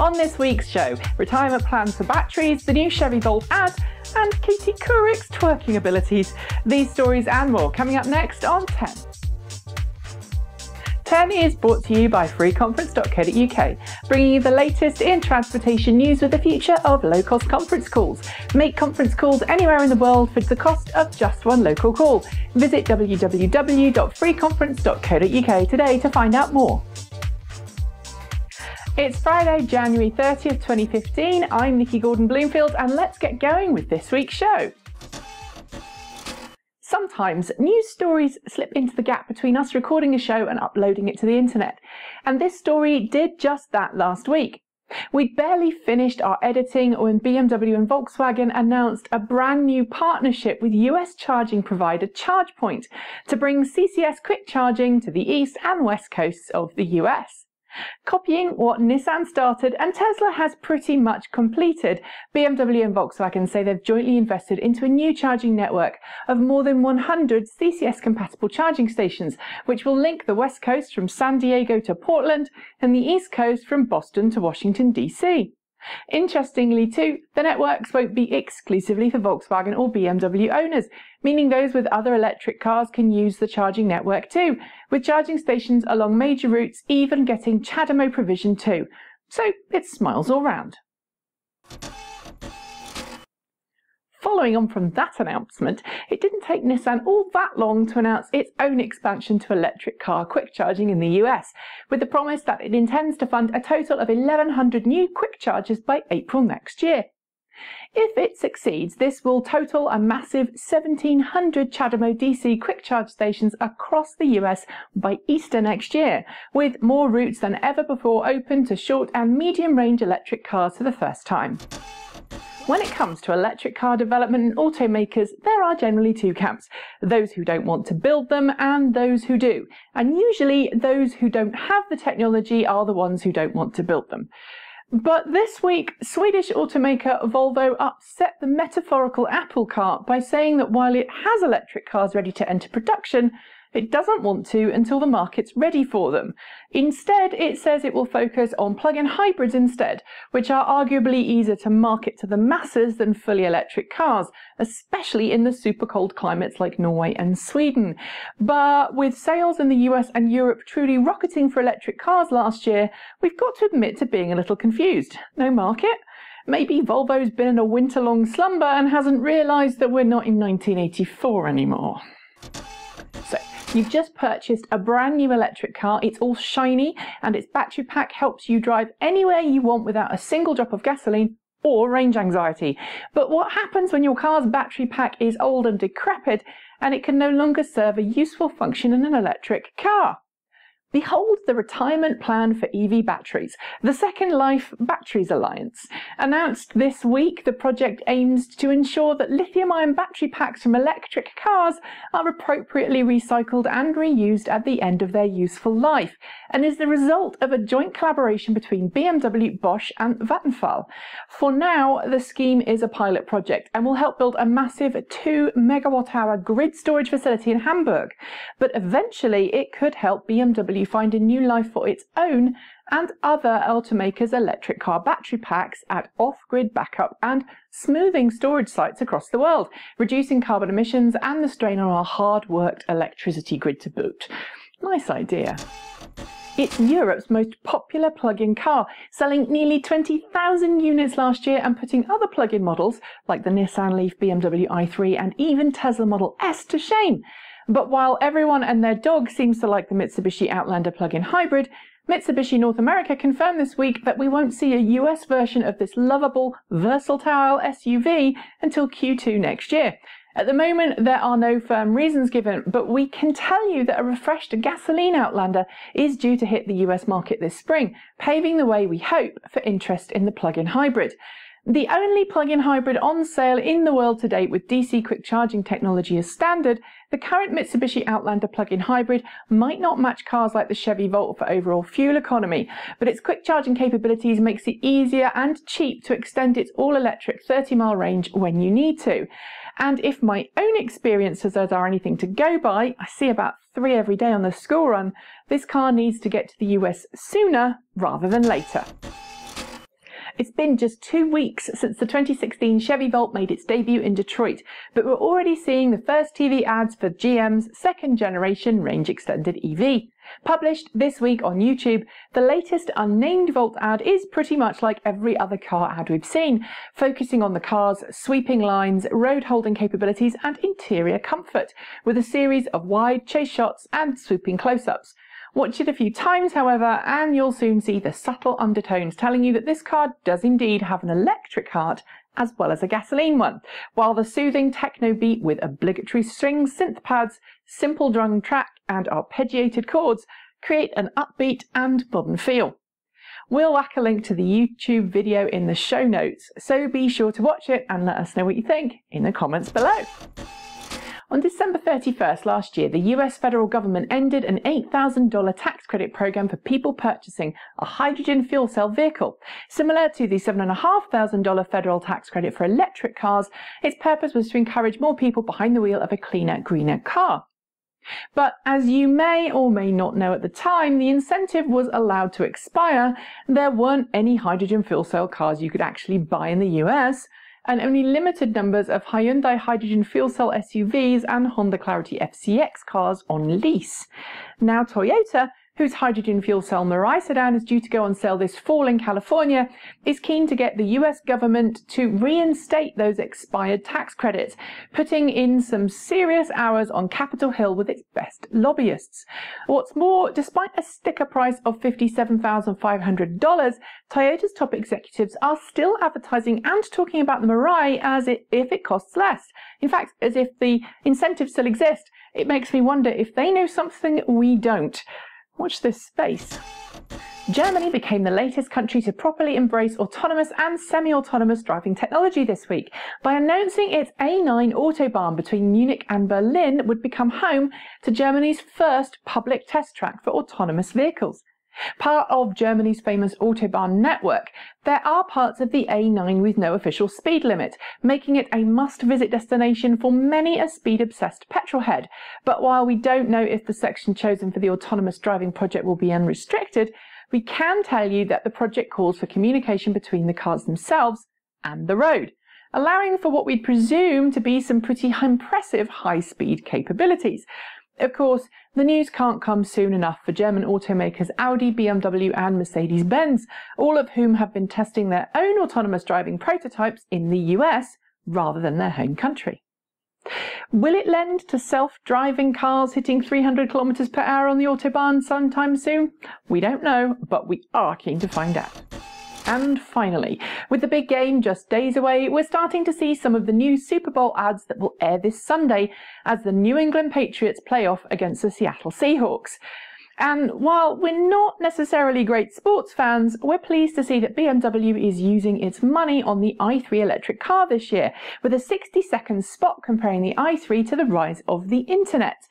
On this week's show, retirement plans for batteries, the new Chevy Volt ad, and Katie Couric's twerking abilities. These stories and more coming up next on T.E.N. T.E.N is brought to you by freeconference.co.uk, bringing you the latest in transportation news with the future of low-cost conference calls. Make conference calls anywhere in the world for the cost of just one local call. Visit www.freeconference.co.uk today to find out more. It's Friday, January 30th, 2015. I'm Nikki Gordon-Bloomfield, and let's get going with this week's show. Sometimes news stories slip into the gap between us recording a show and uploading it to the internet. And this story did just that last week. We'd barely finished our editing when BMW and Volkswagen announced a brand new partnership with US charging provider ChargePoint to bring CCS quick charging to the east and west coasts of the US. Copying what Nissan started and Tesla has pretty much completed, BMW and Volkswagen say they've jointly invested into a new charging network of more than 100 CCS-compatible charging stations, which will link the West Coast from San Diego to Portland and the East Coast from Boston to Washington, D.C. Interestingly too, the networks won't be exclusively for Volkswagen or BMW owners, meaning those with other electric cars can use the charging network too, with charging stations along major routes even getting CHAdeMO provision too. So it's smiles all round. Following on from that announcement, it didn't take Nissan all that long to announce its own expansion to electric car quick charging in the US, with the promise that it intends to fund a total of 1,100 new quick chargers by April next year. If it succeeds, this will total a massive 1,700 CHAdeMO DC quick charge stations across the US by Easter next year, with more routes than ever before open to short and medium range electric cars for the first time. When it comes to electric car development and automakers, there are generally two camps, those who don't want to build them and those who do. And usually those who don't have the technology are the ones who don't want to build them. But this week, Swedish automaker Volvo upset the metaphorical apple cart by saying that while it has electric cars ready to enter production, it doesn't want to until the market's ready for them. Instead, it says it will focus on plug-in hybrids instead, which are arguably easier to market to the masses than fully electric cars, especially in the super cold climates like Norway and Sweden. But with sales in the US and Europe truly rocketing for electric cars last year, we've got to admit to being a little confused. No market? Maybe Volvo's been in a winter-long slumber and hasn't realised that we're not in 1984 anymore. So, you've just purchased a brand new electric car, it's all shiny, and its battery pack helps you drive anywhere you want without a single drop of gasoline or range anxiety. But what happens when your car's battery pack is old and decrepit and it can no longer serve a useful function in an electric car? Behold the retirement plan for EV batteries. The Second Life Batteries Alliance. Announced this week, the project aims to ensure that lithium-ion battery packs from electric cars are appropriately recycled and reused at the end of their useful life, and is the result of a joint collaboration between BMW, Bosch and Vattenfall. For now, the scheme is a pilot project and will help build a massive 2 megawatt-hour grid storage facility in Hamburg. But eventually, it could help BMW find a new life for its own and other automakers' electric car battery packs at off-grid backup and smoothing storage sites across the world, reducing carbon emissions and the strain on our hard-worked electricity grid to boot. Nice idea. It's Europe's most popular plug-in car, selling nearly 20,000 units last year and putting other plug-in models like the Nissan Leaf, BMW i3 and even Tesla Model S to shame. But while everyone and their dog seems to like the Mitsubishi Outlander plug-in hybrid, Mitsubishi North America confirmed this week that we won't see a US version of this lovable, versatile SUV until Q2 next year. At the moment, there are no firm reasons given, but we can tell you that a refreshed gasoline Outlander is due to hit the US market this spring, paving the way, we hope, for interest in the plug-in hybrid. The only plug-in hybrid on sale in the world to date with DC quick charging technology as standard, the current Mitsubishi Outlander plug-in hybrid might not match cars like the Chevy Volt for overall fuel economy, but its quick charging capabilities makes it easier and cheap to extend its all-electric 30-mile range when you need to. And if my own experiences are anything to go by, I see about 3 every day on the school run, this car needs to get to the US sooner rather than later. It's been just 2 weeks since the 2016 Chevy Volt made its debut in Detroit, but we're already seeing the first TV ads for GM's second-generation range-extended EV. Published this week on YouTube, the latest unnamed Volt ad is pretty much like every other car ad we've seen, focusing on the car's sweeping lines, road-holding capabilities and interior comfort, with a series of wide chase shots and swooping close-ups. Watch it a few times, however, and you'll soon see the subtle undertones telling you that this car does indeed have an electric heart as well as a gasoline one, while the soothing techno beat with obligatory string synth pads, simple drum track and arpeggiated chords create an upbeat and modern feel. We'll whack a link to the YouTube video in the show notes, so be sure to watch it and let us know what you think in the comments below. On December 31st last year, the US federal government ended an $8,000 tax credit program for people purchasing a hydrogen fuel cell vehicle. Similar to the $7,500 federal tax credit for electric cars, its purpose was to encourage more people behind the wheel of a cleaner, greener car. But as you may or may not know at the time, the incentive was allowed to expire. There weren't any hydrogen fuel cell cars you could actually buy in the US, and only limited numbers of Hyundai hydrogen fuel cell SUVs and Honda Clarity FCX cars on lease. Now Toyota, whose hydrogen fuel cell Mirai sedan is due to go on sale this fall in California, is keen to get the US government to reinstate those expired tax credits, putting in some serious hours on Capitol Hill with its best lobbyists. What's more, despite a sticker price of $57,500, Toyota's top executives are still advertising and talking about the Mirai as if it costs less. In fact, as if the incentives still exist. It makes me wonder if they know something we don't. Watch this space. Germany became the latest country to properly embrace autonomous and semi-autonomous driving technology this week by announcing its A9 Autobahn between Munich and Berlin would become home to Germany's first public test track for autonomous vehicles. Part of Germany's famous Autobahn network, there are parts of the A9 with no official speed limit, making it a must-visit destination for many a speed-obsessed petrolhead. But while we don't know if the section chosen for the autonomous driving project will be unrestricted, we can tell you that the project calls for communication between the cars themselves and the road, allowing for what we'd presume to be some pretty impressive high-speed capabilities. Of course, the news can't come soon enough for German automakers Audi, BMW and Mercedes-Benz, all of whom have been testing their own autonomous driving prototypes in the US rather than their home country. Will it lend to self-driving cars hitting 300 km per hour on the Autobahn sometime soon? We don't know, but we are keen to find out. And finally, with the big game just days away, we're starting to see some of the new Super Bowl ads that will air this Sunday as the New England Patriots play off against the Seattle Seahawks. And while we're not necessarily great sports fans, we're pleased to see that BMW is using its money on the i3 electric car this year, with a 60-second spot comparing the i3 to the rise of the internet.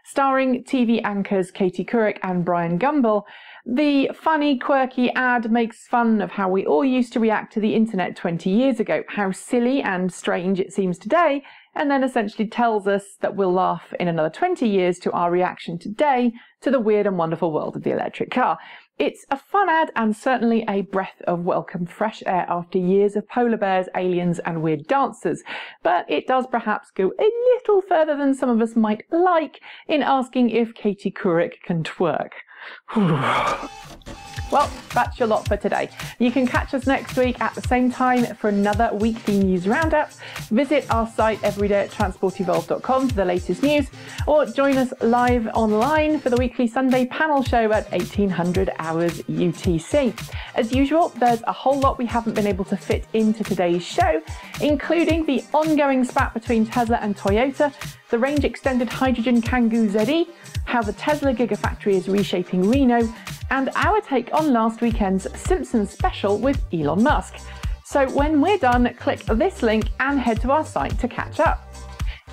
Starring TV anchors Katie Couric and Brian Gumbel, the funny, quirky ad makes fun of how we all used to react to the internet 20 years ago, how silly and strange it seems today, and then essentially tells us that we'll laugh in another 20 years to our reaction today to the weird and wonderful world of the electric car. It's a fun ad and certainly a breath of welcome fresh air after years of polar bears, aliens and weird dancers, but it does perhaps go a little further than some of us might like in asking if Katie Couric can twerk. Well, that's your lot for today. You can catch us next week at the same time for another weekly news roundup. Visit our site everyday at transportevolved.com for the latest news, or join us live online for the weekly Sunday panel show at 1800 hours UTC. As usual, there's a whole lot we haven't been able to fit into today's show, including the ongoing spat between Tesla and Toyota, the range-extended hydrogen Kangoo ZE, how the Tesla Gigafactory is reshaping Reno, and our take on last weekend's Simpsons special with Elon Musk. So when we're done, click this link and head to our site to catch up.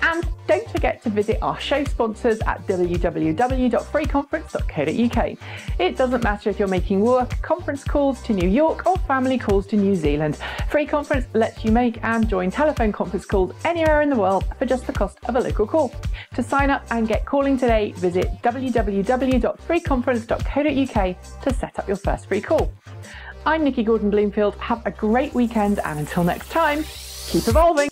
And don't forget to visit our show sponsors at www.freeconference.co.uk. It doesn't matter if you're making work conference calls to New York or family calls to New Zealand. Free Conference lets you make and join telephone conference calls anywhere in the world for just the cost of a local call. To sign up and get calling today, visit www.freeconference.co.uk to set up your first free call. I'm Nikki Gordon-Bloomfield. Have a great weekend, and until next time, keep evolving.